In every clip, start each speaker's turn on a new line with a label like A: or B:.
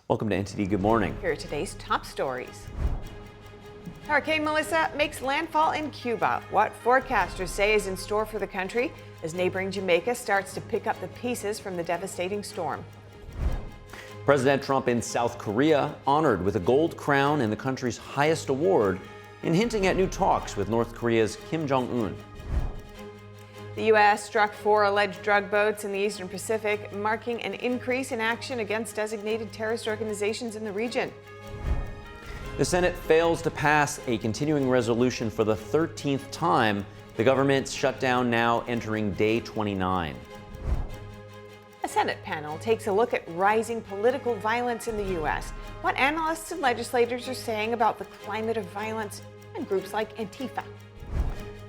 A: Welcome to NTD Good Morning.
B: Here are today's top stories. Hurricane Melissa makes landfall in Cuba. What forecasters say is in store for the country as neighboring Jamaica starts to pick up the pieces from the devastating storm.
A: President Trump in South Korea honored with a gold crown and the country's highest award in hinting at new talks with North Korea's Kim Jong Un.
B: The U.S. struck 4 alleged drug boats in the Eastern Pacific, marking an increase in action against designated terrorist organizations in the region.
A: The Senate fails to pass a continuing resolution for the 13th time. The government's shutdown now entering day 29.
B: A Senate panel takes a look at rising political violence in the U.S., what analysts and legislators are saying about the climate of violence, and groups like Antifa.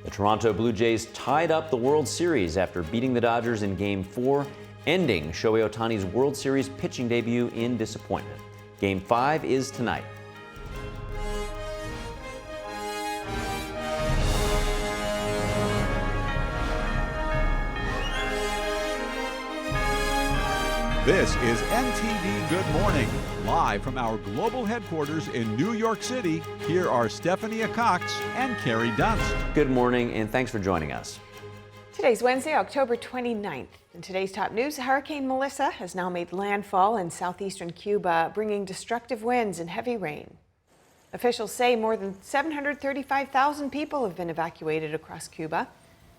A: The Toronto Blue Jays tied up the World Series after beating the Dodgers in Game 4, ending Shohei Ohtani's World Series pitching debut in disappointment. Game 5 is tonight.
C: This is NTD Good Morning, live from our global headquarters in New York City. Here are Stephania Cox and Carrie Dunst.
A: Good morning, and thanks for joining us.
B: Today's Wednesday, October 29th. In today's top news, Hurricane Melissa has now made landfall in southeastern Cuba, bringing destructive winds and heavy rain. Officials say more than 735,000 people have been evacuated across Cuba.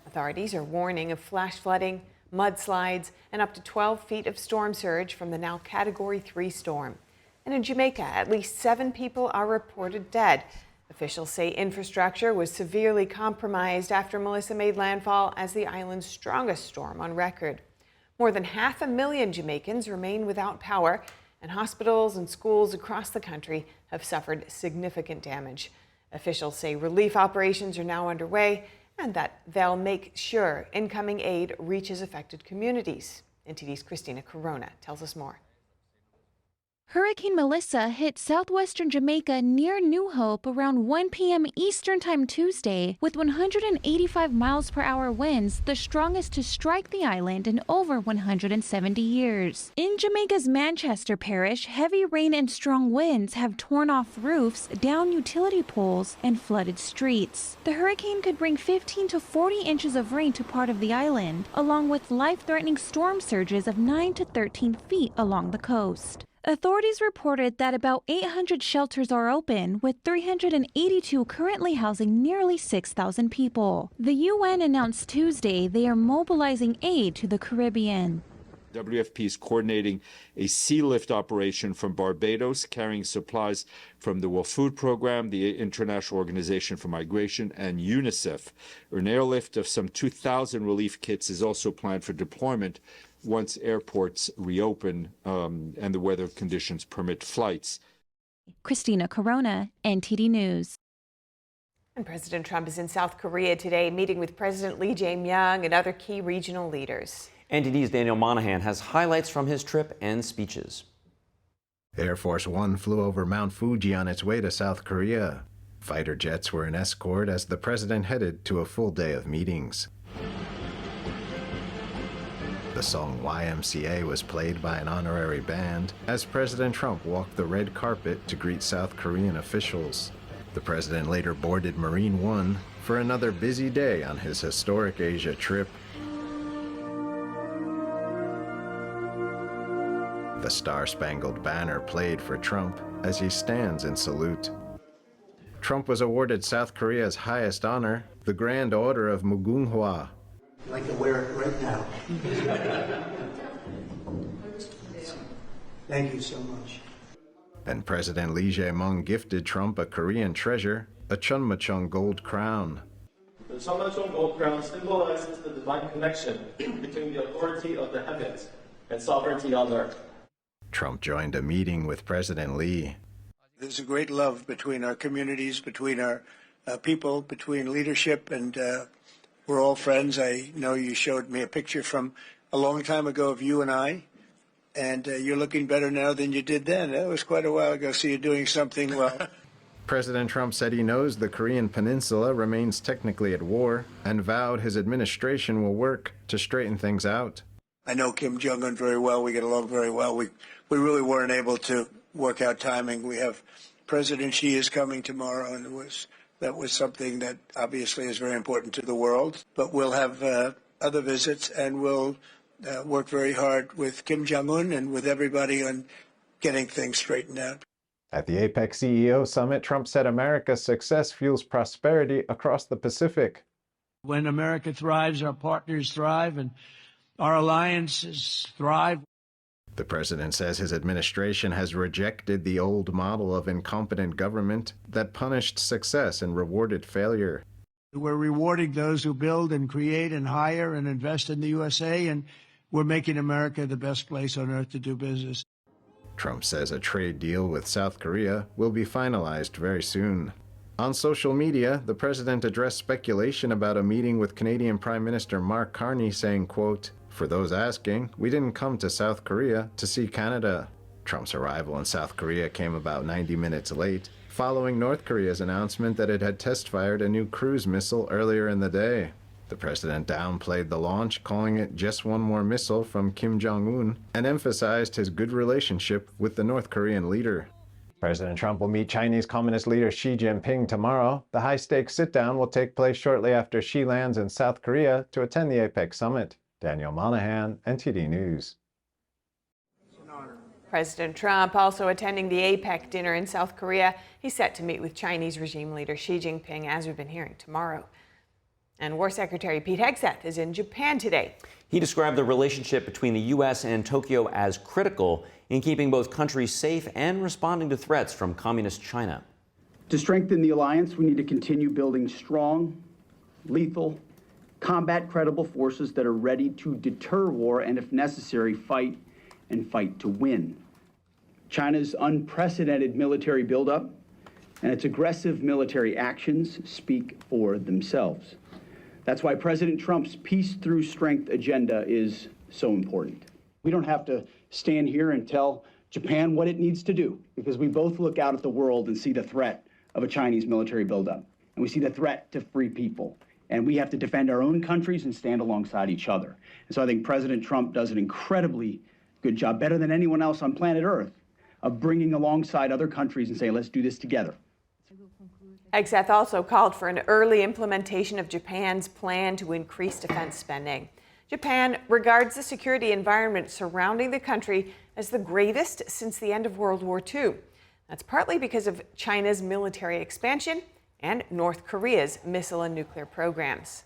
B: Authorities are warning of flash flooding, mudslides, and up to 12 feet of storm surge from the now Category 3 storm. And in Jamaica, at least 7 people are reported dead. Officials say infrastructure was severely compromised after Melissa made landfall as the island's strongest storm on record. More than 500,000 Jamaicans remain without power, and hospitals and schools across the country have suffered significant damage. Officials say relief operations are now underway and that they'll make sure incoming aid reaches affected communities. NTD's Christina Corona tells us more.
D: Hurricane Melissa hit southwestern Jamaica near New Hope around 1 p.m. Eastern Time Tuesday with 185 miles per hour winds, the strongest to strike the island in over 170 years. In Jamaica's Manchester Parish, heavy rain and strong winds have torn off roofs, down utility poles, and flooded streets. The hurricane could bring 15 to 40 inches of rain to part of the island, along with life-threatening storm surges of 9 to 13 feet along the coast. Authorities reported that about 800 shelters are open, with 382 currently housing nearly 6,000 people. The UN announced Tuesday they are mobilizing aid to the Caribbean.
E: WFP is coordinating a sea lift operation from Barbados, carrying supplies from the World Food Program, the International Organization for Migration, and UNICEF. An airlift of some 2,000 relief kits is also planned for deployment once airports reopen and the weather conditions permit flights.
D: Christina Corona, NTD News.
B: And President Trump is in South Korea today, meeting with President Lee Jae Myung and other key regional leaders.
A: NTD's Daniel Monahan has highlights from his trip and speeches.
F: Air Force One flew over Mount Fuji on its way to South Korea. Fighter jets were an escort as the president headed to a full day of meetings. The song YMCA was played by an honorary band as President Trump walked the red carpet to greet South Korean officials. The president later boarded Marine One for another busy day on his historic Asia trip. The Star-Spangled Banner played for Trump as he stands in salute. Trump was awarded South Korea's highest honor, the Grand Order of Mugunghwa.
G: I'd like to wear it right now. Thank you so much.
F: And President Lee Jae Myung gifted Trump a Korean treasure, a Chunmachung gold crown.
H: The Chunmachung gold crown symbolizes the divine connection between the authority of the heavens and sovereignty on earth.
F: Trump joined a meeting with President Lee.
G: There's a great love between our communities, between our people, between leadership, and we're all friends. I know you showed me a picture from a long time ago of you and I, and you're looking better now than you did then. That was quite a while ago, so you're doing something well.
F: President Trump said he knows the Korean peninsula remains technically at war and vowed his administration will work to straighten things out.
G: I know Kim Jong Un very well. We get along very well. We really weren't able to work out timing. We have President Xi is coming tomorrow, and that was something that obviously is very important to the world. But we'll have other visits, and we'll work very hard with Kim Jong Un and with everybody on getting things straightened out.
F: At the APEC CEO summit, Trump said America's success fuels prosperity across the Pacific.
I: When America thrives, our partners thrive, and our alliances thrive.
F: The president says his administration has rejected the old model of incompetent government that punished success and rewarded failure.
I: We're rewarding those who build and create and hire and invest in the USA, and we're making America the best place on earth to do business.
F: Trump says a trade deal with South Korea will be finalized very soon. On social media, the president addressed speculation about a meeting with Canadian Prime Minister Mark Carney, saying, quote, "For those asking, we didn't come to South Korea to see Canada." Trump's arrival in South Korea came about 90 minutes late, following North Korea's announcement that it had test-fired a new cruise missile earlier in the day. The president downplayed the launch, calling it just one more missile from Kim Jong Un, and emphasized his good relationship with the North Korean leader. President Trump will meet Chinese Communist leader Xi Jinping tomorrow. The high-stakes sit-down will take place shortly after Xi lands in South Korea to attend the APEC summit. Daniel Monahan, NTD News.
B: President Trump also attending the APEC dinner in South Korea. He's set to meet with Chinese regime leader Xi Jinping, as we've been hearing, tomorrow. And War Secretary Pete Hegseth is in Japan today.
A: He described the relationship between the U.S. and Tokyo as critical in keeping both countries safe and responding to threats from communist China.
J: To strengthen the alliance, we need to continue building strong, lethal, combat-credible forces that are ready to deter war and, if necessary, fight and fight to win. China's unprecedented military buildup and its aggressive military actions speak for themselves. That's why President Trump's peace through strength agenda is so important. We don't have to stand here and tell Japan what it needs to do, because we both look out at the world and see the threat of a Chinese military buildup, and we see the threat to free people. And we have to defend our own countries and stand alongside each other. And so I think President Trump does an incredibly good job, better than anyone else on planet Earth, of bringing alongside other countries and saying, let's do this together.
B: Hegseth also called for an early implementation of Japan's plan to increase defense spending. Japan regards the security environment surrounding the country as the gravest since the end of World War II. That's partly because of China's military expansion and North Korea's missile and nuclear programs.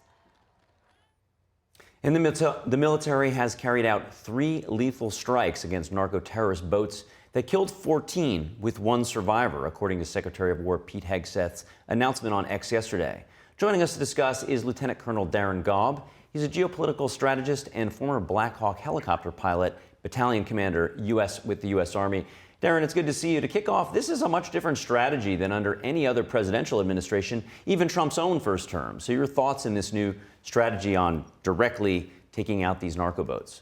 A: And the military has carried out 3 lethal strikes against narco-terrorist boats that killed 14, with 1 survivor, according to Secretary of War Pete Hegseth's announcement on X yesterday. Joining us to discuss is Lieutenant Colonel Darren Gaub. He's a geopolitical strategist and former Black Hawk helicopter pilot, battalion commander with the U.S. Army. Darren, it's good to see you. To kick off, this is a much different strategy than under any other presidential administration, even Trump's own first term. So your thoughts in this new strategy on directly taking out these narco boats?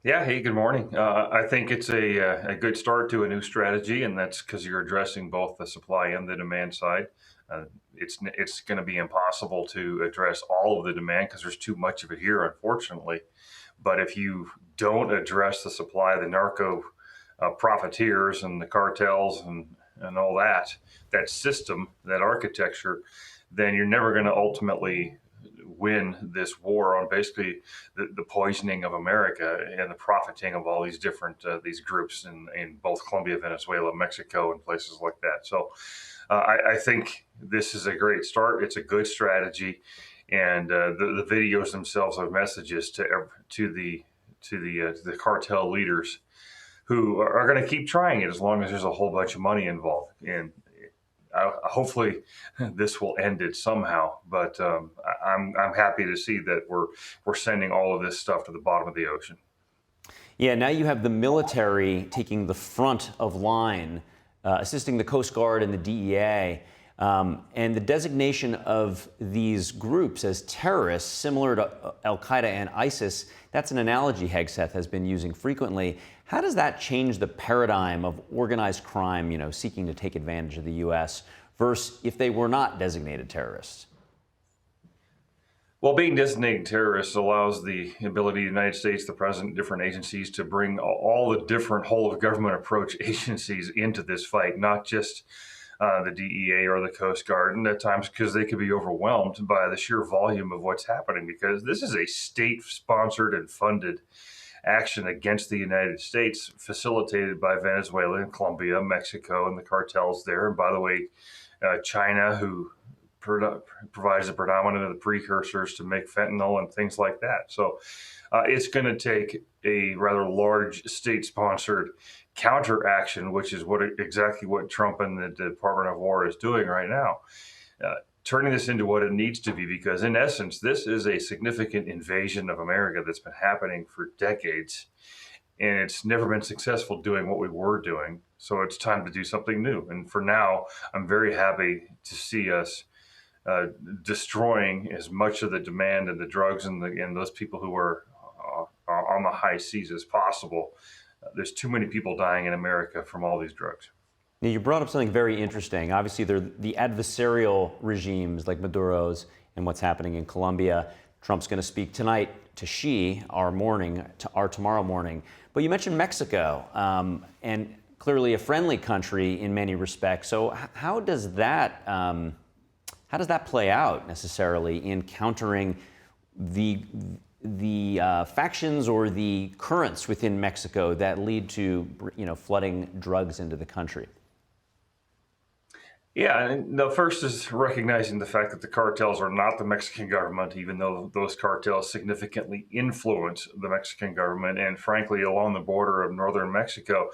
K: Yeah, hey, good morning. I think it's a good start to a new strategy, and that's because you're addressing both the supply and the demand side. It's going to be impossible to address all of the demand because there's too much of it here, unfortunately. But if you don't address the supply, the narco profiteers and the cartels and all that system, that architecture, then you're never going to ultimately win this war on basically the poisoning of America and the profiting of all these different these groups in both Colombia, Venezuela, Mexico, and places like that. So I think this is a great start. It's a good strategy, and the videos themselves are messages to the cartel leaders who are going to keep trying it as long as there's a whole bunch of money involved. And hopefully this will end it somehow, but I'm happy to see that we're sending all of this stuff to the bottom of the ocean.
A: Yeah, now you have the military taking the front of line, assisting the Coast Guard and the DEA, and the designation of these groups as terrorists, similar to Al-Qaeda and ISIS. That's an analogy Hegseth has been using frequently. How does that change the paradigm of organized crime, seeking to take advantage of the U.S. versus if they were not designated terrorists?
K: Well, being designated terrorists allows the ability of the United States, the president, different agencies to bring all the different whole of government approach agencies into this fight, not just the DEA or the Coast Guard, and at times because they could be overwhelmed by the sheer volume of what's happening, because this is a state-sponsored and funded action against the United States, facilitated by Venezuela and Colombia, Mexico, and the cartels there. And by the way, China, who provides the predominant of the precursors to make fentanyl and things like that. So it's going to take a rather large state-sponsored counteraction, which is exactly what Trump and the Department of War is doing right now, turning this into what it needs to be, because in essence, this is a significant invasion of America that's been happening for decades, and it's never been successful doing what we were doing. So it's time to do something new. And for now, I'm very happy to see us destroying as much of the demand and the drugs and those people who are on the high seas as possible. There's too many people dying in America from all these drugs.
A: Now, you brought up something very interesting. Obviously, they're the adversarial regimes like Maduro's and what's happening in Colombia. Trump's going to speak tonight to Xi, our tomorrow morning. But you mentioned Mexico, and clearly a friendly country in many respects. So how does that play out necessarily in countering the factions or the currents within Mexico that lead to, flooding drugs into the country?
K: Yeah, and the first is recognizing the fact that the cartels are not the Mexican government, even though those cartels significantly influence the Mexican government. And frankly, along the border of northern Mexico,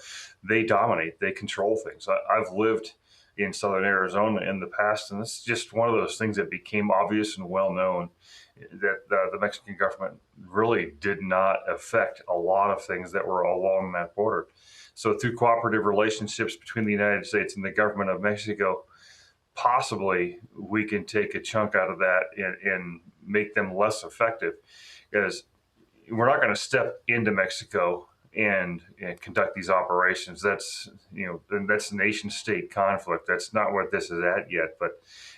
K: they dominate, they control things. I've lived in southern Arizona in the past, and it's just one of those things that became obvious and well known, that the Mexican government really did not affect a lot of things that were along that border. So through cooperative relationships between the United States and the government of Mexico, possibly we can take a chunk out of that and make them less effective, because we're not going to step into Mexico and conduct these operations. That's that's nation state conflict. That's not what this is at yet,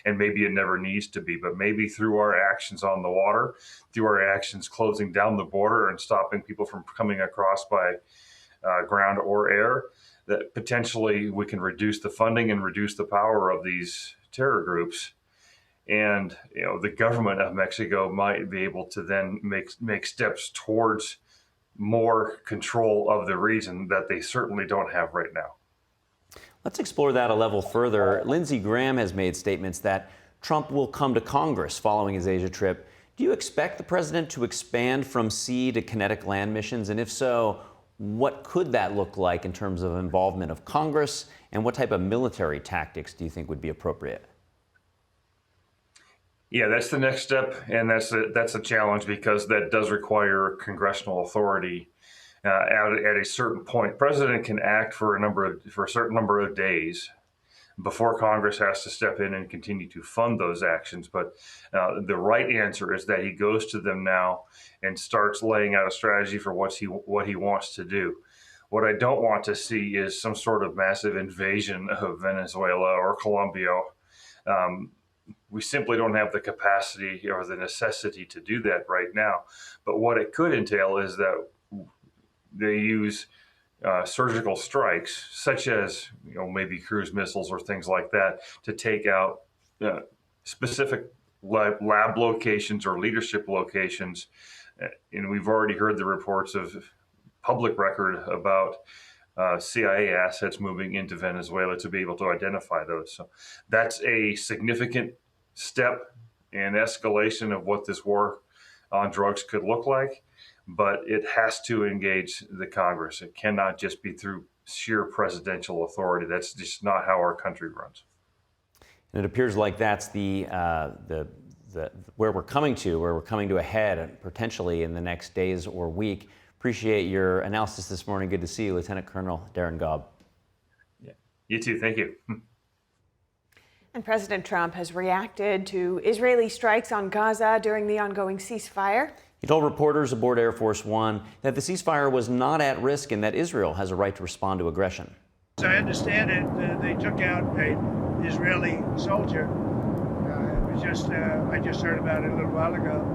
K: and maybe it never needs to be, but maybe through our actions on the water, through our actions closing down the border and stopping people from coming across by ground or air, that potentially we can reduce the funding and reduce the power of these terror groups. And the government of Mexico might be able to then make steps towards more control of the region that they certainly don't have right now.
A: Let's explore that a level further. Lindsey Graham has made statements that Trump will come to Congress following his Asia trip. Do you expect the president to expand from sea to kinetic land missions? And if so, what could that look like in terms of involvement of Congress, and what type of military tactics do you think would be appropriate?
K: Yeah, that's the next step, and that's a challenge, because that does require congressional authority at a certain point. The president can act for a certain number of days before Congress has to step in and continue to fund those actions. But the right answer is that he goes to them now and starts laying out a strategy for what he wants to do. What I don't want to see is some sort of massive invasion of Venezuela or Colombia. We simply don't have the capacity or the necessity to do that right now. But what it could entail is that they use surgical strikes, such as maybe cruise missiles or things like that, to take out specific lab locations or leadership locations. And we've already heard the reports of public record about CIA assets moving into Venezuela to be able to identify those. So that's a significant step and escalation of what this war on drugs could look like, but it has to engage the Congress. It cannot just be through sheer presidential authority. That's just not how our country runs.
A: And it appears like that's where we're coming to a head potentially in the next days or week. Appreciate your analysis this morning. Good to see you, Lieutenant Colonel Darren Gaub.
K: Yeah, you too. Thank you.
B: And President Trump has reacted to Israeli strikes on Gaza during the ongoing ceasefire.
A: He told reporters aboard Air Force One that the ceasefire was not at risk and that Israel has a right to respond to aggression.
I: As I understand it, they took out an Israeli soldier was just, I just heard about it a little while ago.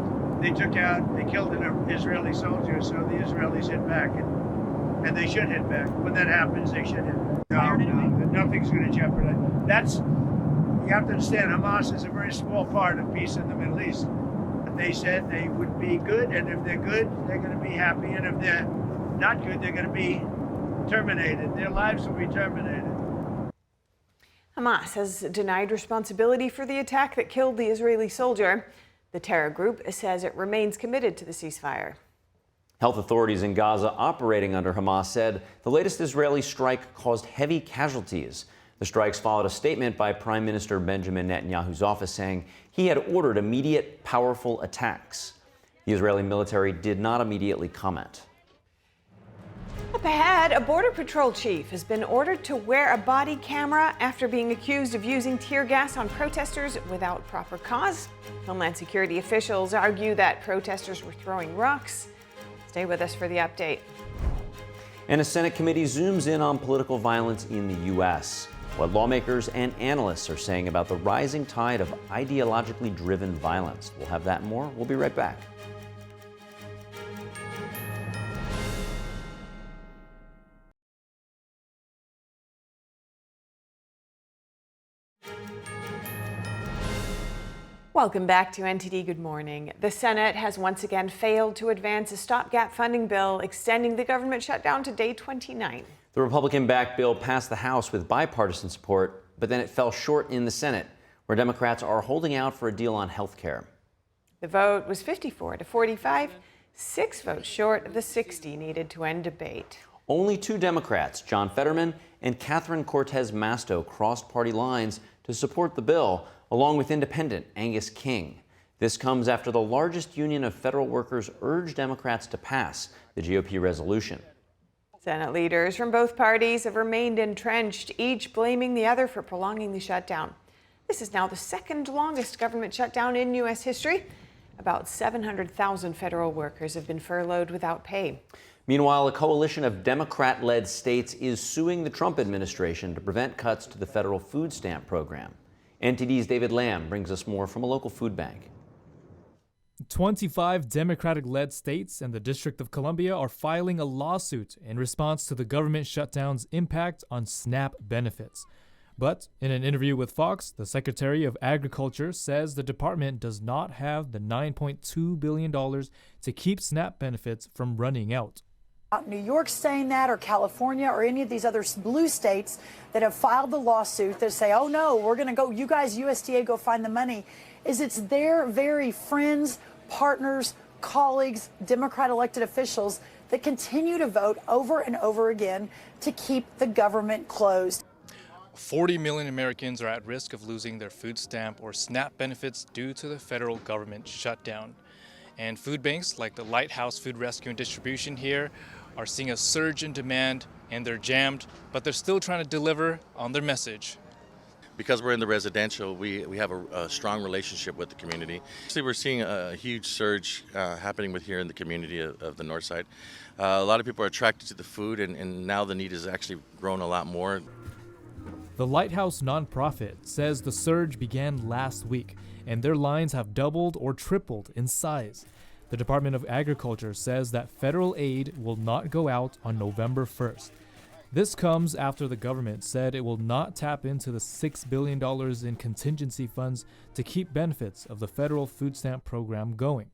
I: They killed an Israeli soldier, so the Israelis hit back, and they should hit back. When that happens, they should hit back. No, nothing's going to jeopardize. You have to understand, Hamas is a very small part of peace in the Middle East. They said they would be good, and if they're good, they're going to be happy, and if they're not good, they're going to be terminated. Their lives will be terminated.
B: Hamas has denied responsibility for the attack that killed the Israeli soldier. The terror group says it remains committed to the ceasefire.
A: Health authorities in Gaza operating under Hamas said the latest Israeli strike caused heavy casualties. The strikes followed a statement by Prime Minister Benjamin Netanyahu's office saying he had ordered immediate, powerful attacks. The Israeli military did not immediately comment.
B: Up ahead, a Border Patrol chief has been ordered to wear a body camera after being accused of using tear gas on protesters without proper cause. Homeland Security officials argue that protesters were throwing rocks. Stay with us for the update.
A: And a Senate committee zooms in on political violence in the U.S. What lawmakers and analysts are saying about the rising tide of ideologically driven violence. We'll have that and more. We'll be right back.
B: Welcome back to NTD Good Morning. The Senate has once again failed to advance a stopgap funding bill extending the government shutdown to day 29.
A: The Republican-backed bill passed the House with bipartisan support, but then it fell short in the Senate, where Democrats are holding out for a deal on health care.
B: The vote was 54 to 45, 6 votes short of the 60 needed to end debate.
A: Only 2 Democrats, John Fetterman and Catherine Cortez Masto, crossed party lines to support the bill, along with independent Angus King. This comes after the largest union of federal workers urged Democrats to pass the GOP resolution.
B: Senate leaders from both parties have remained entrenched, each blaming the other for prolonging the shutdown. This is now the second longest government shutdown in U.S. history. About 700,000 federal workers have been furloughed without pay.
A: Meanwhile, a coalition of Democrat-led states is suing the Trump administration to prevent cuts to the federal food stamp program. NTD's David Lamb brings us more from a local food bank.
L: 25 Democratic-led states and the District of Columbia are filing a lawsuit in response to the government shutdown's impact on SNAP benefits. But in an interview with Fox, the Secretary of Agriculture says the department does not have the $9.2 billion to keep SNAP benefits from running out.
M: New York saying that, or California, or any of these other blue states that have filed the lawsuit that say, oh no, we're going to go, you guys, USDA, go find the money, is it's their very friends, partners, colleagues, Democrat elected officials that continue to vote over and over again to keep the government closed.
N: 40 million Americans are at risk of losing their food stamp or SNAP benefits due to the federal government shutdown. And food banks like the Lighthouse Food Rescue and Distribution here are seeing a surge in demand, and they're jammed, but they're still trying to deliver on their message.
O: Because we're in the residential, we have a strong relationship with the community. Actually, we're seeing a huge surge happening here in the community of the north side. A lot of people are attracted to the food, and now the need has actually grown a lot more.
L: The Lighthouse nonprofit says the surge began last week, and their lines have doubled or tripled in size. The Department of Agriculture says that federal aid will not go out on November 1st. This comes after the government said it will not tap into the $6 billion in contingency funds to keep benefits of the federal food stamp program going.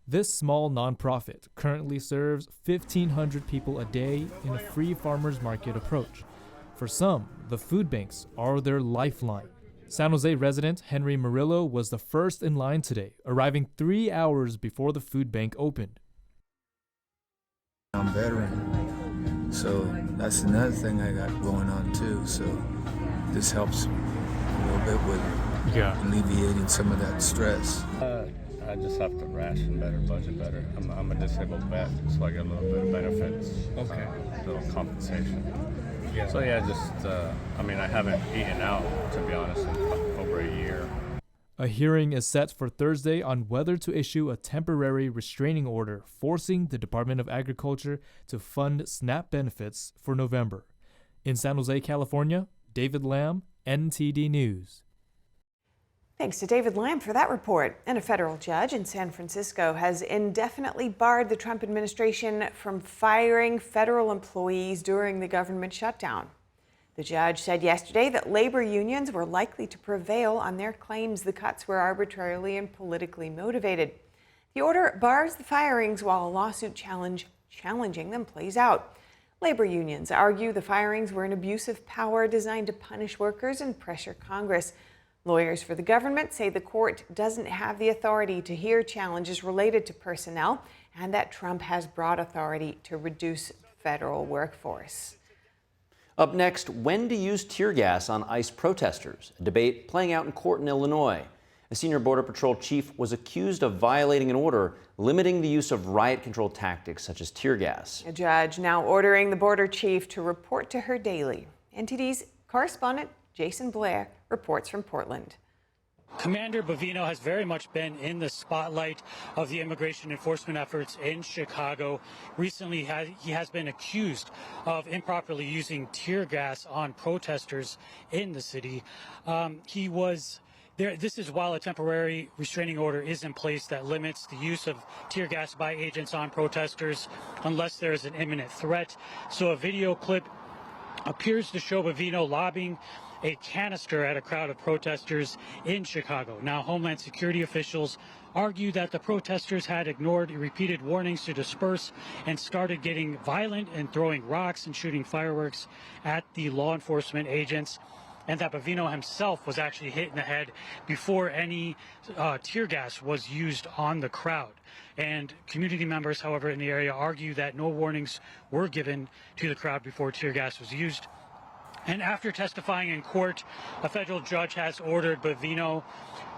L: This small nonprofit currently serves 1,500 people a day in a free farmers market approach. For some, the food banks are their lifeline. San Jose resident Henry Murillo was the first in line today, arriving 3 hours before the food bank opened.
P: I'm a veteran, so that's another thing I got going on too. So this helps a little bit with alleviating some of that stress.
Q: I just have to ration better, budget better. I'm a disabled vet, so I get a little bit of benefits. Okay. A little compensation. Yeah. So yeah, I haven't eaten out, to be honest, in over a year.
L: A hearing is set for Thursday on whether to issue a temporary restraining order forcing the Department of Agriculture to fund SNAP benefits for November. In San Jose, California, David Lamb, NTD News.
B: Thanks to David Lamb for that report. And a federal judge in San Francisco has indefinitely barred the Trump administration from firing federal employees during the government shutdown. The judge said yesterday that labor unions were likely to prevail on their claims the cuts were arbitrarily and politically motivated. The order bars the firings while a lawsuit challenging them plays out. Labor unions argue the firings were an abuse of power designed to punish workers and pressure Congress. Lawyers for the government say the court doesn't have the authority to hear challenges related to personnel and that Trump has broad authority to reduce federal workforce.
A: Up next, when to use tear gas on ICE protesters, a debate playing out in court in Illinois. A senior Border Patrol chief was accused of violating an order limiting the use of riot control tactics such as tear gas.
B: A judge now ordering the border chief to report to her daily. NTD's correspondent Jason Blair reports from Portland.
R: Commander Bavino has very much been in the spotlight of the immigration enforcement efforts in Chicago. Recently, he has been accused of improperly using tear gas on protesters in the city. He was there. This is while a temporary restraining order is in place that limits the use of tear gas by agents on protesters unless there is an imminent threat. So a video clip appears to show Bavino lobbing a canister at a crowd of protesters in Chicago. Now, Homeland Security officials argue that the protesters had ignored repeated warnings to disperse and started getting violent and throwing rocks and shooting fireworks at the law enforcement agents, and that Bavino himself was actually hit in the head before any tear gas was used on the crowd. And community members, however, in the area argue that no warnings were given to the crowd before tear gas was used. And after testifying in court, a federal judge has ordered Bavino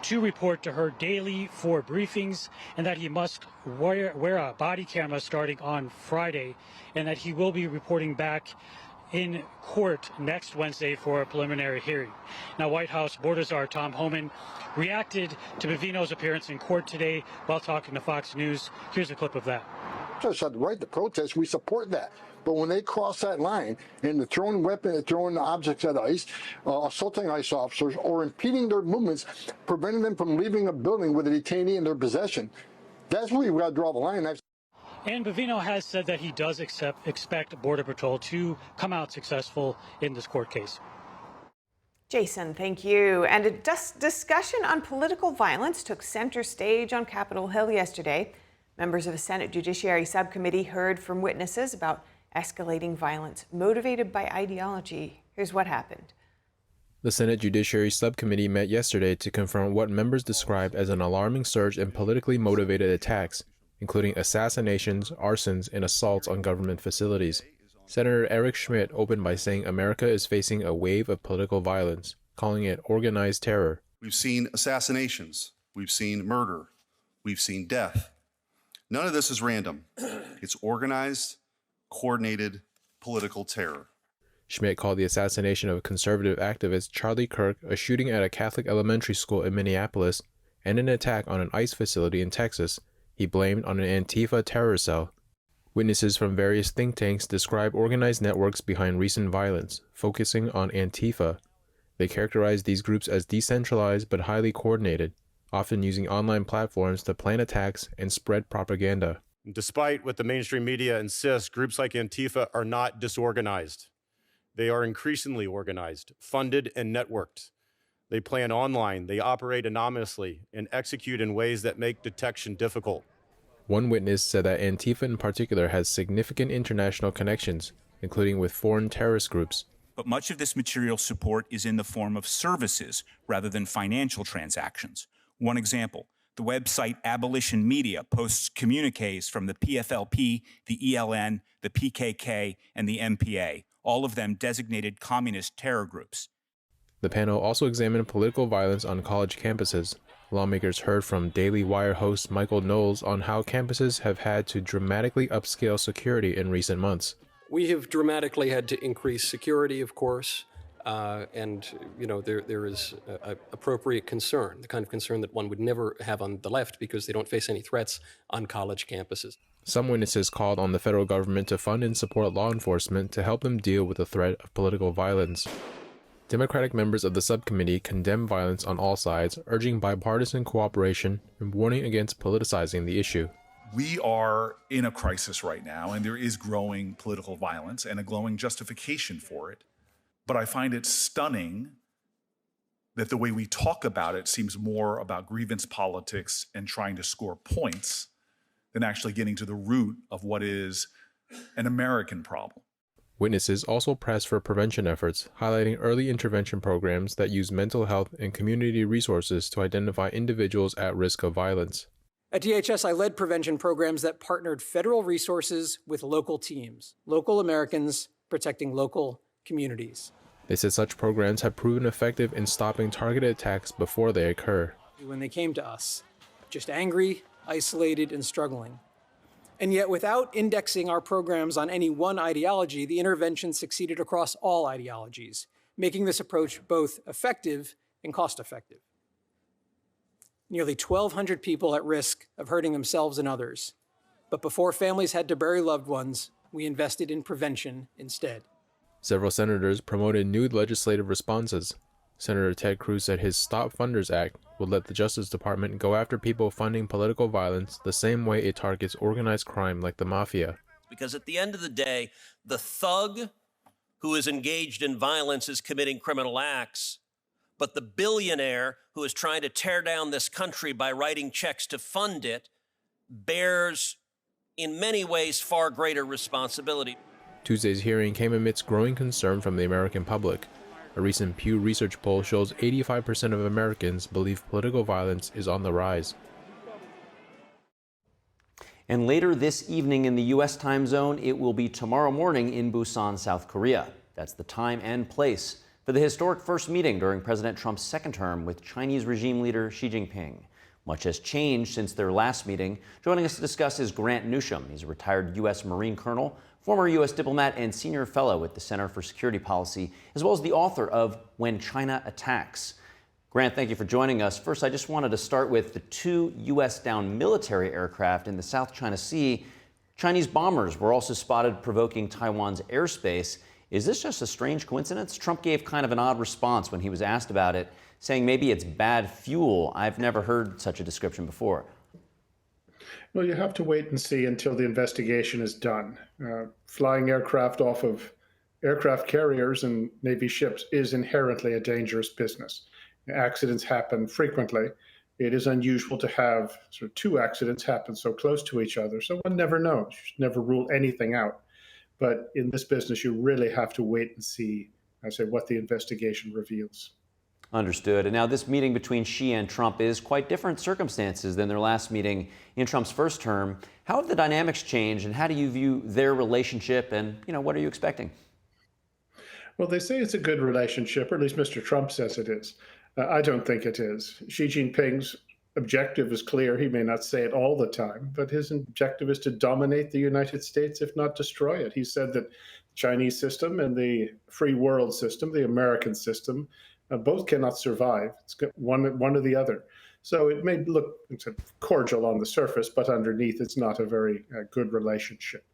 R: to report to her daily for briefings, and that he must wear a body camera starting on Friday, and that he will be reporting back in court next Wednesday for a preliminary hearing. Now, White House Border Czar Tom Homan reacted to Bavino's appearance in court today while talking to Fox News. Here's a clip of that.
S: Just had the right to protest. We support that. But when they cross that line and they're throwing weapons, throwing objects at ICE, assaulting ICE officers, or impeding their movements, preventing them from leaving a building with a detainee in their possession, that's where you've got to draw the line.
R: And Bavino has said that he does expect Border Patrol to come out successful in this court case.
B: Jason, thank you. And a discussion on political violence took center stage on Capitol Hill yesterday. Members of a Senate Judiciary Subcommittee heard from witnesses about escalating violence motivated by ideology. Here's what happened.
T: The Senate Judiciary Subcommittee met yesterday to confront what members described as an alarming surge in politically motivated attacks, including assassinations, arsons, and assaults on government facilities. Senator Eric Schmidt opened by saying America is facing a wave of political violence, calling it organized terror.
U: We've seen assassinations, we've seen murder, we've seen death. None of this is random. It's organized, coordinated political terror.
T: Schmidt called the assassination of conservative activist Charlie Kirk a shooting at a Catholic elementary school in Minneapolis and an attack on an ICE facility in Texas he blamed on an Antifa terror cell. Witnesses from various think tanks describe organized networks behind recent violence, focusing on Antifa. They characterize these groups as decentralized but highly coordinated, often using online platforms to plan attacks and spread propaganda.
V: Despite what the mainstream media insists, groups like Antifa are not disorganized. They are increasingly organized, funded, and networked. They plan online, they operate anonymously, and execute in ways that make detection difficult.
T: One witness said that Antifa in particular has significant international connections, including with foreign terrorist groups.
W: But much of this material support is in the form of services rather than financial transactions. One example, the website Abolition Media posts communiques from the PFLP, the ELN, the PKK, and the MPA, all of them designated communist terror groups.
T: The panel also examined political violence on college campuses. Lawmakers heard from Daily Wire host Michael Knowles on how campuses have had to dramatically upscale security in recent months.
X: We have dramatically had to increase security, of course, and there is appropriate concern, the kind of concern that one would never have on the left because they don't face any threats on college campuses.
T: Some witnesses called on the federal government to fund and support law enforcement to help them deal with the threat of political violence. Democratic members of the subcommittee condemned violence on all sides, urging bipartisan cooperation and warning against politicizing the issue.
C: We are in a crisis right now, and there is growing political violence and a growing justification for it. But I find it stunning that the way we talk about it seems more about grievance politics and trying to score points than actually getting to the root of what is an American problem.
T: Witnesses also pressed for prevention efforts, highlighting early intervention programs that use mental health and community resources to identify individuals at risk of violence.
D: At DHS, I led prevention programs that partnered federal resources with local teams, local Americans protecting local communities.
T: They said such programs have proven effective in stopping targeted attacks before they occur.
D: When they came to us, just angry, isolated, and struggling. And yet, without indexing our programs on any one ideology, the intervention succeeded across all ideologies, making this approach both effective and cost-effective. Nearly 1,200 people at risk of hurting themselves and others. But before families had to bury loved ones, we invested in prevention instead.
T: Several senators promoted new legislative responses. Senator Ted Cruz said his Stop Funders Act would let the Justice Department go after people funding political violence the same way it targets organized crime like the mafia.
E: Because at the end of the day, the thug who is engaged in violence is committing criminal acts, but the billionaire who is trying to tear down this country by writing checks to fund it bears, in many ways, far greater responsibility.
T: Tuesday's hearing came amidst growing concern from the American public. A recent Pew Research poll shows 85% of Americans believe political violence is on the rise.
A: And later this evening in the U.S. time zone, it will be tomorrow morning in Busan, South Korea. That's the time and place for the historic first meeting during President Trump's second term with Chinese regime leader Xi Jinping. Much has changed since their last meeting. Joining us to discuss is Grant Newsham. He's a retired U.S. Marine colonel, former U.S. diplomat, and senior fellow with the Center for Security Policy, as well as the author of When China Attacks. Grant, thank you for joining us. First, I just wanted to start with the two U.S.-downed military aircraft in the South China Sea. Chinese bombers were also spotted provoking Taiwan's airspace. Is this just a strange coincidence? Trump gave kind of an odd response when he was asked about it, saying maybe it's bad fuel. I've never heard such a description before.
H: Well, you have to wait and see until the investigation is done. Flying aircraft off of aircraft carriers and Navy ships is inherently a dangerous business. Accidents happen frequently. It is unusual to have sort of two accidents happen so close to each other, so one never knows. You should never rule anything out. But in this business, you really have to wait and see, I say, what the investigation reveals.
A: Understood. And now this meeting between Xi and Trump is quite different circumstances than their last meeting in Trump's first term. How have the dynamics changed, and how do you view their relationship, and what are you expecting?
H: Well, they say it's a good relationship, or at least Mr. Trump says it is. I don't think it is. Xi Jinping's objective is clear. He may not say it all the time, but his objective is to dominate the United States, if not destroy it. He said that the Chinese system and the free world system, the American system, both cannot survive. It's one or the other. So it may look cordial on the surface, but underneath it's not a very good relationship.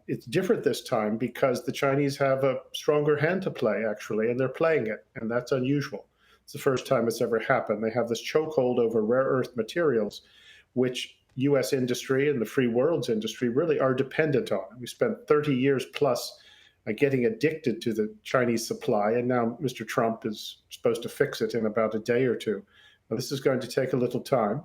H: It's different this time because the Chinese have a stronger hand to play, actually, and they're playing it, and that's unusual. It's the first time it's ever happened. They have this chokehold over rare earth materials, which U.S. industry and the free world's industry really are dependent on. We spent 30 years plus getting addicted to the Chinese supply, and now Mr. Trump is supposed to fix it in about a day or two. Now, this is going to take a little time,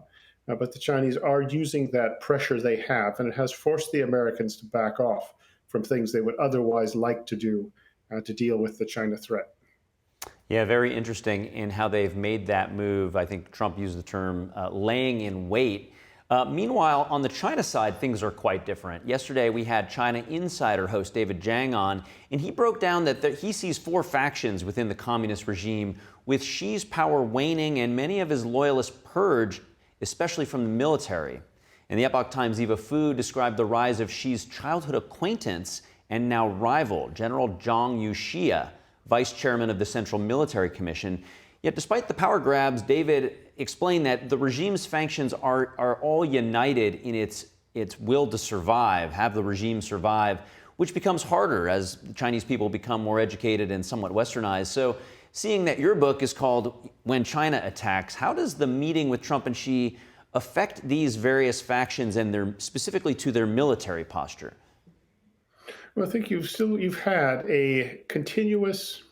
H: but the Chinese are using that pressure they have, and it has forced the Americans to back off from things they would otherwise like to do to deal with the China threat.
A: Yeah, very interesting in how they've made that move. I think Trump used the term laying in wait. Meanwhile, on the China side, things are quite different. Yesterday, we had China Insider host David Zhang on, and he broke down that he sees four factions within the communist regime, with Xi's power waning and many of his loyalists purged, especially from the military. And the Epoch Times' Eva Fu described the rise of Xi's childhood acquaintance and now rival, General Zhang Yuxia, vice chairman of the Central Military Commission. Yet despite the power grabs, David explained that the regime's factions are all united in its will to survive, have the regime survive, which becomes harder as Chinese people become more educated and somewhat westernized. So seeing that your book is called When China Attacks, how does the meeting with Trump and Xi affect these various factions and specifically to their military posture?
H: Well, I think you've had a continuous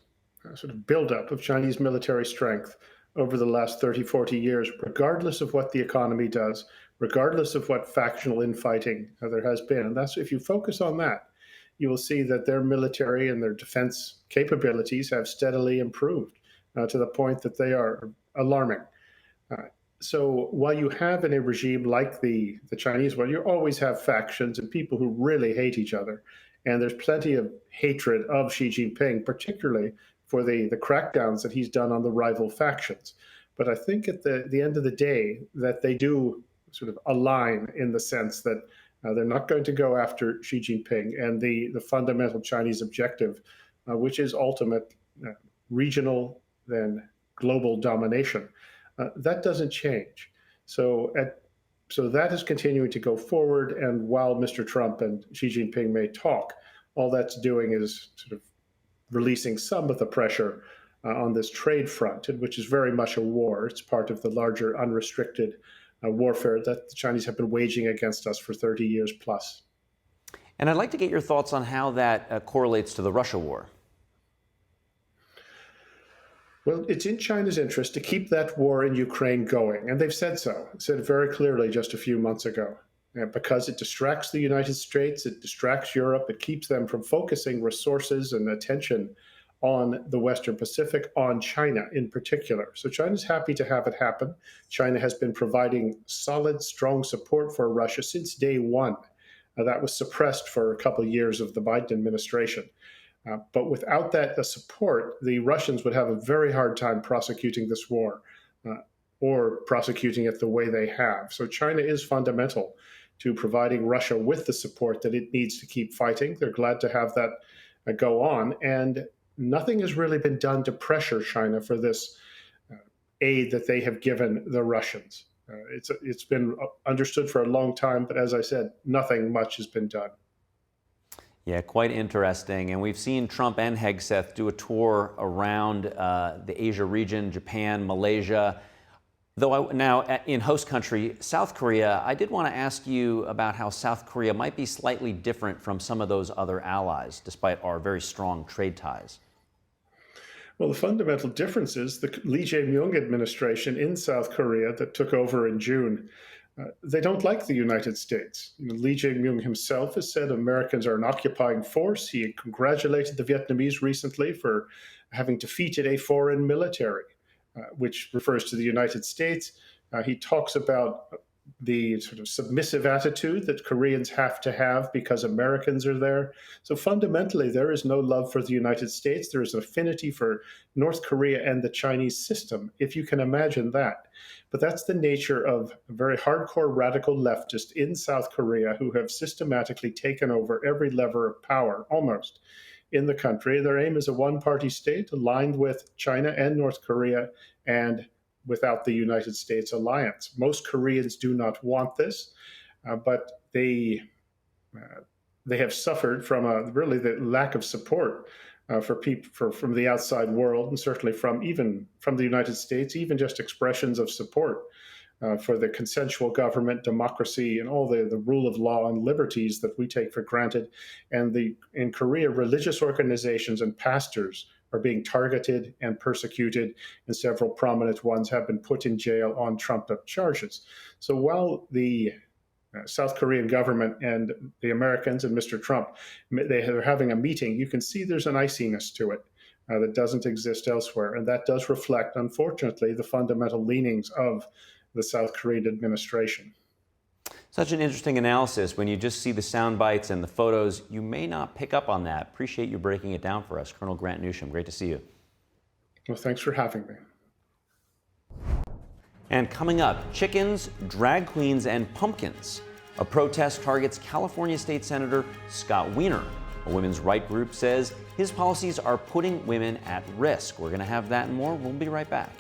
H: sort of buildup of Chinese military strength over the last 30, 40 years, regardless of what the economy does, regardless of what factional infighting there has been. And that's, if you focus on that, you will see that their military and their defense capabilities have steadily improved to the point that they are alarming. So while you have in a regime like the Chinese one, you always have factions and people who really hate each other. And there's plenty of hatred of Xi Jinping, particularly for the crackdowns that he's done on the rival factions. But I think at the end of the day that they do sort of align in the sense that they're not going to go after Xi Jinping and the fundamental Chinese objective, which is ultimate regional, then global domination. That doesn't change. So that is continuing to go forward. And while Mr. Trump and Xi Jinping may talk, all that's doing is sort of releasing some of the pressure on this trade front, which is very much a war. It's part of the larger unrestricted warfare that the Chinese have been waging against us for 30 years plus.
A: And I'd like to get your thoughts on how that correlates to the Russia war.
H: Well, it's in China's interest to keep that war in Ukraine going, and they've said so. Said it very clearly just a few months ago. Because it distracts the United States, it distracts Europe, it keeps them from focusing resources and attention on the Western Pacific, on China in particular. So China's happy to have it happen. China has been providing solid, strong support for Russia since day one. That was suppressed for a couple of years of the Biden administration. But without that support, the Russians would have a very hard time prosecuting this war or prosecuting it the way they have. So China is fundamental to providing Russia with the support that it needs to keep fighting. They're glad to have that go on. And nothing has really been done to pressure China for this aid that they have given the Russians. It's been understood for a long time, but as I said, nothing much has been done.
A: Yeah, quite interesting. And we've seen Trump and Hegseth do a tour around the Asia region, Japan, Malaysia. Though now in host country, South Korea, I did want to ask you about how South Korea might be slightly different from some of those other allies, despite our very strong trade ties.
H: Well, the fundamental difference is the Lee Jae Myung administration in South Korea that took over in June. They don't like the United States. Lee Jae Myung himself has said Americans are an occupying force. He congratulated the Vietnamese recently for having defeated a foreign military, which refers to the United States. He talks about the sort of submissive attitude that Koreans have to have because Americans are there. So fundamentally, there is no love for the United States. There is an affinity for North Korea and the Chinese system, if you can imagine that. But that's the nature of a very hardcore radical leftist in South Korea who have systematically taken over every lever of power, almost, in the country. Their aim is a one-party state aligned with China and North Korea and without the United States alliance. Most Koreans do not want this, but they have suffered from really the lack of support from the outside world, and certainly even from the United States, even just expressions of support for the consensual government, democracy, and all the rule of law and liberties that we take for granted. And in Korea, religious organizations and pastors are being targeted and persecuted, and several prominent ones have been put in jail on trumped-up charges. So while the South Korean government and the Americans and Mr. Trump, they are having a meeting, you can see there's an iciness to it that doesn't exist elsewhere. And that does reflect, unfortunately, the fundamental leanings of the South Korean administration.
A: Such an interesting analysis. When you just see the sound bites and the photos, you may not pick up on that. Appreciate you breaking it down for us. Colonel Grant Newsham, great to see you.
H: Well, thanks for having me.
A: And coming up, chickens, drag queens, and pumpkins. A protest targets California State Senator Scott Wiener. A women's rights group says his policies are putting women at risk. We're going to have that and more. We'll be right back.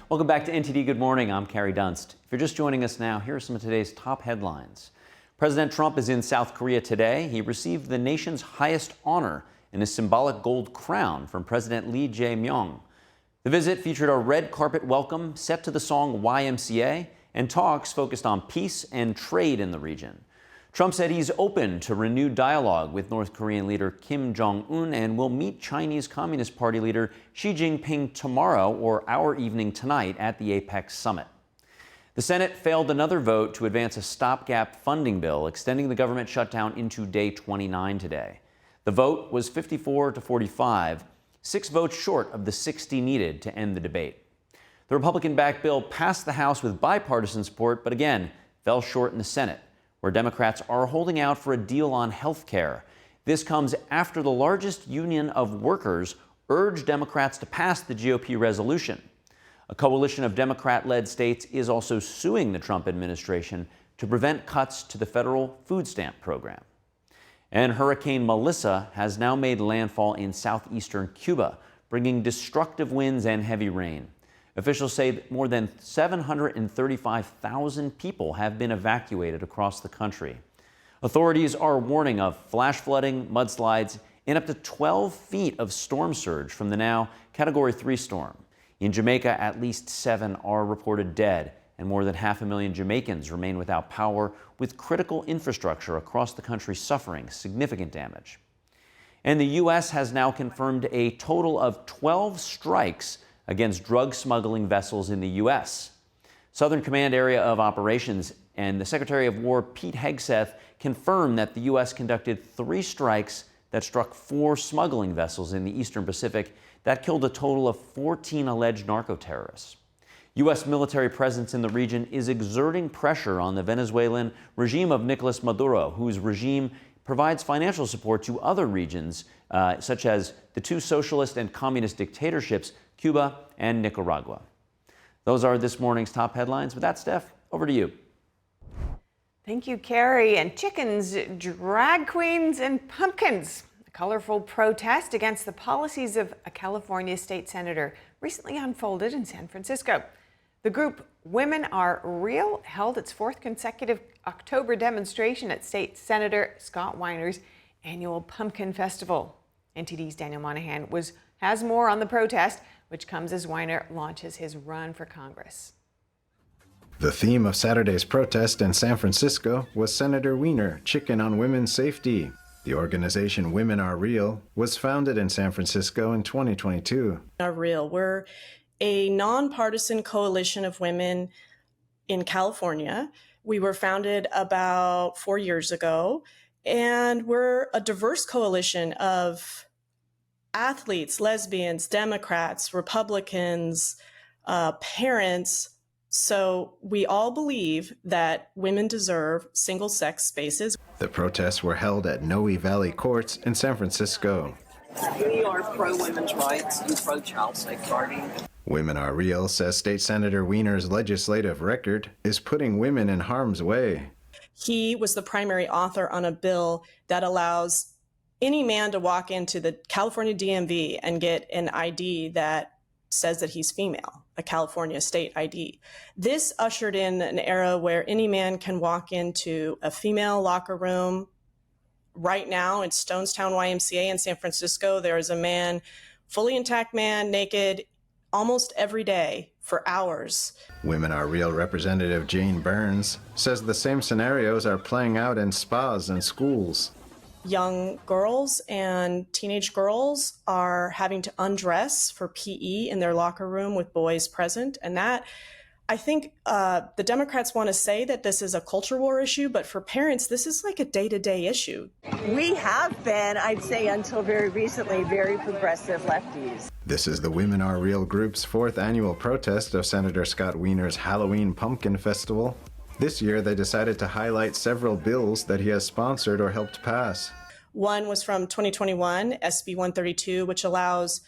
A: Welcome back to NTD Good Morning. I'm Carrie Dunst. If you're just joining us now, here are some of today's top headlines. President Trump is in South Korea today. He received the nation's highest honor in a symbolic gold crown from President Lee Jae Myung. The visit featured a red carpet welcome set to the song YMCA and talks focused on peace and trade in the region. Trump said he's open to renewed dialogue with North Korean leader Kim Jong Un and will meet Chinese Communist Party leader Xi Jinping tomorrow or our evening tonight at the APEC summit. The Senate failed another vote to advance a stopgap funding bill extending the government shutdown into day 29 today. The vote was 54 to 45, 6 votes short of the 60 needed to end the debate. The Republican-backed bill passed the House with bipartisan support, but again, fell short in the Senate, where Democrats are holding out for a deal on health care. This comes after the largest union of workers urged Democrats to pass the GOP resolution. A coalition of Democrat-led states is also suing the Trump administration to prevent cuts to the federal food stamp program. And Hurricane Melissa has now made landfall in southeastern Cuba, bringing destructive winds and heavy rain. Officials say that more than 735,000 people have been evacuated across the country. Authorities are warning of flash flooding, mudslides, and up to 12 feet of storm surge from the now Category 3 storm. In Jamaica, at least 7 are reported dead, and more than 500,000 Jamaicans remain without power, with critical infrastructure across the country suffering significant damage. And the U.S. has now confirmed a total of 12 strikes against drug smuggling vessels in the U.S. Southern Command Area of Operations and the Secretary of War, Pete Hegseth, confirmed that the U.S. conducted 3 strikes that struck 4 smuggling vessels in the Eastern Pacific that killed a total of 14 alleged narco-terrorists. U.S. military presence in the region is exerting pressure on the Venezuelan regime of Nicolas Maduro, whose regime provides financial support to other regions, such as the 2 socialist and communist dictatorships, Cuba and Nicaragua. Those are this morning's top headlines. With that, Steph, over to you.
B: Thank you, Carrie. And chickens, drag queens, and pumpkins. A colorful protest against the policies of a California state senator recently unfolded in San Francisco. The group Women Are Real held its 4th consecutive October demonstration at State Senator Scott Weiner's annual Pumpkin Festival. NTD's Daniel Monahan has more on the protest, which comes as Weiner launches his run for Congress.
F: The theme of Saturday's protest in San Francisco was Senator Weiner, Chicken on Women's Safety. The organization Women Are Real was founded in San Francisco in 2022.
G: Are Real. We're a nonpartisan coalition of women in California. We were founded about 4 years ago, and we're a diverse coalition of athletes, lesbians, Democrats, Republicans, parents. So we all believe that women deserve single-sex spaces.
F: The protests were held at Noe Valley Courts in San Francisco.
J: We are pro-women's rights and pro-child safeguarding.
F: Women Are Real says State Senator Weiner's legislative record is putting women in harm's way.
G: He was the primary author on a bill that allows any man to walk into the California DMV and get an ID that says that he's female, a California state ID. This ushered in an era where any man can walk into a female locker room. Right now in Stonestown YMCA in San Francisco, there is a man, fully intact man, naked, almost every day for hours.
F: Women Are Real representative Jane Burns says the same scenarios are playing out in spas and schools.
G: Young girls and teenage girls are having to undress for PE in their locker room with boys present. And that, I think the Democrats want to say that this is a culture war issue, but for parents, this is like a day-to-day issue.
J: We have been, I'd say until very recently, very progressive lefties.
F: This is the Women Are Real group's 4th annual protest of Senator Scott Weiner's Halloween Pumpkin Festival. This year, they decided to highlight several bills that he has sponsored or helped pass.
G: One was from 2021, SB 132, which allows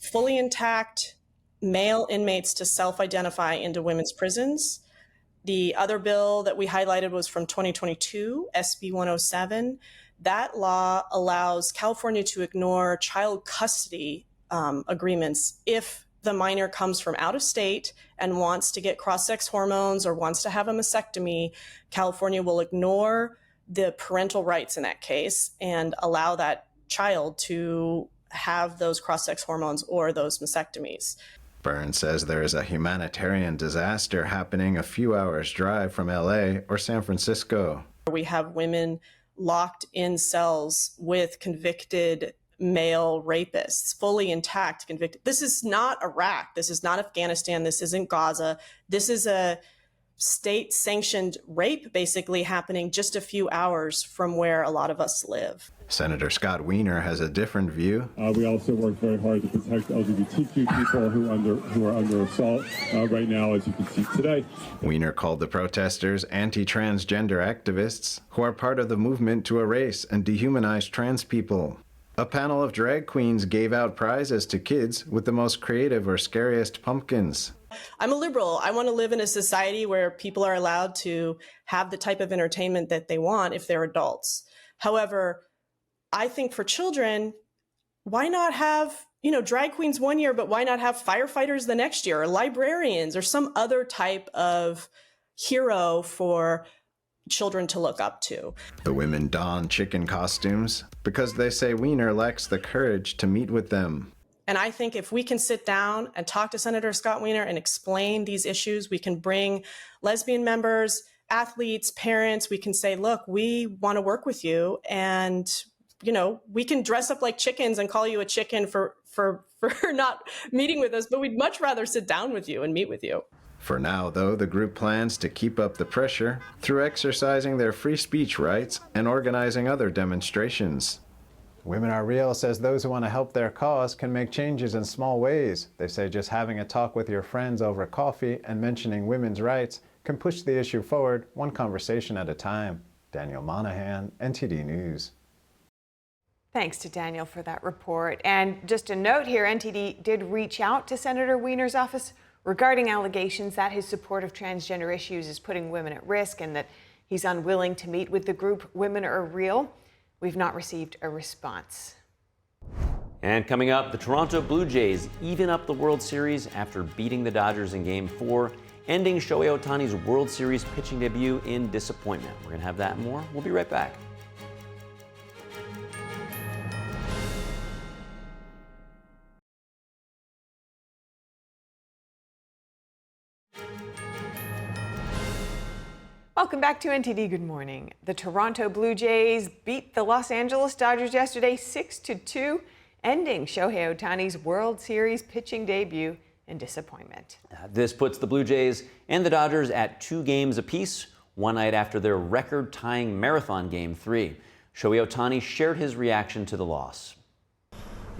G: fully intact male inmates to self-identify into women's prisons. The other bill that we highlighted was from 2022, SB 107. That law allows California to ignore child custody agreements. If the minor comes from out of state and wants to get cross-sex hormones or wants to have a mastectomy, California will ignore the parental rights in that case and allow that child to have those cross-sex hormones or those mastectomies.
F: Burns says there is a humanitarian disaster happening a few hours' drive from LA or San Francisco.
G: We have women locked in cells with convicted male rapists, fully intact, convicted. This is not Iraq. This is not Afghanistan. This isn't Gaza. This is a state-sanctioned rape basically happening just a few hours from where a lot of us live.
F: Senator Scott Wiener has a different view.
I: We also work very hard to protect LGBTQ people who are under assault right now, as you can see today.
F: Wiener called the protesters anti-transgender activists who are part of the movement to erase and dehumanize trans people. A panel of drag queens gave out prizes to kids with the most creative or scariest pumpkins.
G: I'm a liberal. I want to live in a society where people are allowed to have the type of entertainment that they want if they're adults. However, I think for children, why not have, drag queens one year, but why not have firefighters the next year, or librarians, or some other type of hero for children to look up to?
F: The women don chicken costumes because they say Wiener lacks the courage to meet with them.
G: And I think if we can sit down and talk to Senator Scott Wiener and explain these issues, we can bring lesbian members, athletes, parents. We can say, look, we want to work with you, and we can dress up like chickens and call you a chicken for not meeting with us, but we'd much rather sit down with you and meet with you.
F: For now, though, the group plans to keep up the pressure through exercising their free speech rights and organizing other demonstrations. Women Are Real says those who want to help their cause can make changes in small ways. They say just having a talk with your friends over coffee and mentioning women's rights can push the issue forward one conversation at a time. Daniel Monahan, NTD News.
B: Thanks to Daniel for that report. And just a note here, NTD did reach out to Senator Wiener's office regarding allegations that his support of transgender issues is putting women at risk and that he's unwilling to meet with the group Women Are Real. We've not received a response.
A: And coming up, the Toronto Blue Jays even up the World Series after beating the Dodgers in Game 4, ending Shohei Ohtani's World Series pitching debut in disappointment. We're going to have that and more. We'll be right back.
B: Welcome back to NTD Good Morning. The Toronto Blue Jays beat the Los Angeles Dodgers yesterday 6-2, ending Shohei Ohtani's World Series pitching debut in disappointment.
A: This puts the Blue Jays and the Dodgers at 2 games apiece, one night after their record-tying marathon Game 3. Shohei Ohtani shared his reaction to the loss.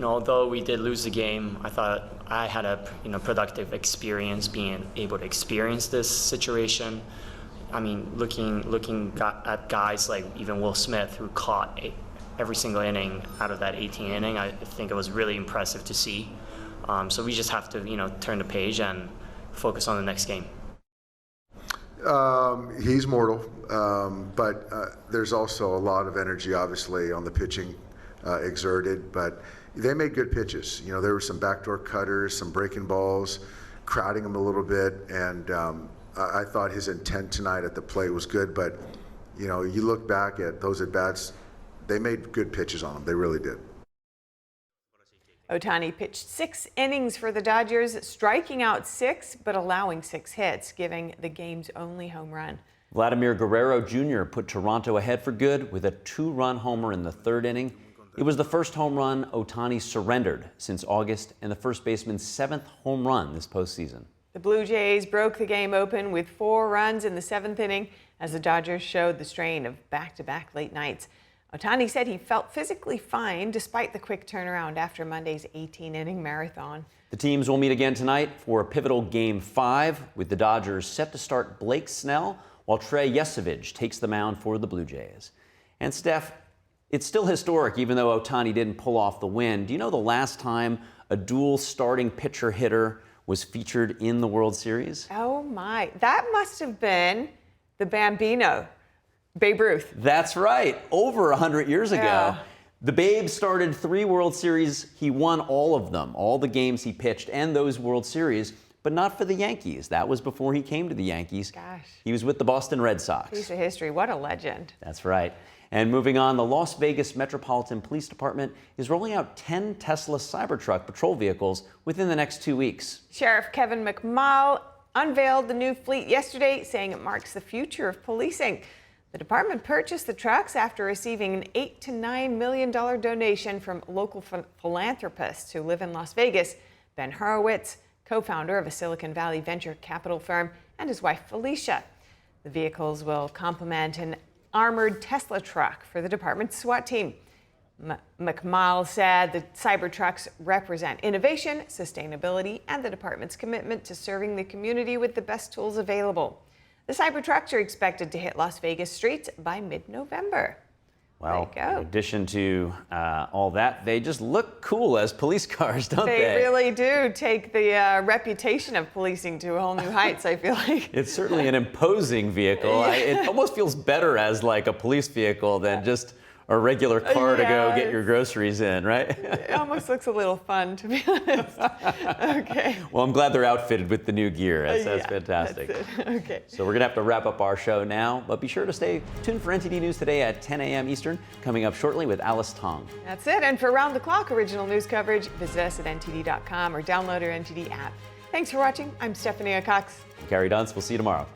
K: Although we did lose the game, I thought I had a productive experience being able to experience this situation. I mean, looking at guys like even Will Smith, who caught every single inning out of that 18 inning, I think it was really impressive to see. So we just have to, turn the page and focus on the next game.
M: He's mortal, but there's also a lot of energy, obviously, on the pitching exerted. But they made good pitches. There were some backdoor cutters, some breaking balls, crowding him a little bit, and I thought his intent tonight at the plate was good, but you look back at those at-bats, they made good pitches on them. They really did.
B: Ohtani pitched 6 innings for the Dodgers, striking out 6, but allowing 6 hits, giving the game's only home run.
A: Vladimir Guerrero Jr. put Toronto ahead for good with a 2-run homer in the 3rd inning. It was the first home run Ohtani surrendered since August and the first baseman's 7th home run this postseason.
B: The Blue Jays broke the game open with 4 runs in the 7th inning as the Dodgers showed the strain of back-to-back late nights. Ohtani said he felt physically fine despite the quick turnaround after Monday's 18-inning marathon.
A: The teams will meet again tonight for a pivotal Game 5, with the Dodgers set to start Blake Snell while Trey Yesavage takes the mound for the Blue Jays. And Steph, it's still historic even though Ohtani didn't pull off the win. Do you know the last time a dual starting pitcher-hitter was featured in the World Series?
B: Oh my, that must have been the Bambino, Babe Ruth.
A: That's right, over 100 years ago. The Babe started 3 World Series. He won all of them, all the games he pitched and those World Series, but not for the Yankees. That was before he came to the Yankees.
B: Gosh.
A: He was with the Boston Red Sox.
B: Piece of history. What a legend.
A: That's right. And moving on, the Las Vegas Metropolitan Police Department is rolling out 10 Tesla Cybertruck patrol vehicles within the next 2 weeks.
B: Sheriff Kevin McMahon unveiled the new fleet yesterday, saying it marks the future of policing. The department purchased the trucks after receiving an $8 to $9 million donation from local philanthropists who live in Las Vegas. Ben Horowitz, co-founder of a Silicon Valley venture capital firm, and his wife Felicia. The vehicles will complement an armored Tesla truck for the department's SWAT team. McMahon said the Cybertrucks represent innovation, sustainability, and the department's commitment to serving the community with the best tools available. The Cybertrucks are expected to hit Las Vegas streets by mid-November.
A: Well,
B: there you go.
A: In addition to all that, they just look cool as police cars, don't they?
B: They really do take the reputation of policing to whole new heights, I feel like.
A: It's certainly an imposing vehicle.
B: Yeah.
A: It almost feels better as like a police vehicle than just a regular car to go get your groceries in, right?
B: It almost looks a little fun, to be honest. Okay.
A: Well, I'm glad they're outfitted with the new gear. That's fantastic.
B: That's it. Okay.
A: So we're going to have to wrap up our show now, but be sure to stay tuned for NTD News Today at 10 a.m. Eastern, coming up shortly with Alice Tong.
B: That's it. And for round-the-clock original news coverage, visit us at ntd.com or download our NTD app. Thanks for watching. I'm Stephanie Cox.
A: I'm Carrie Dunst. We'll see you tomorrow.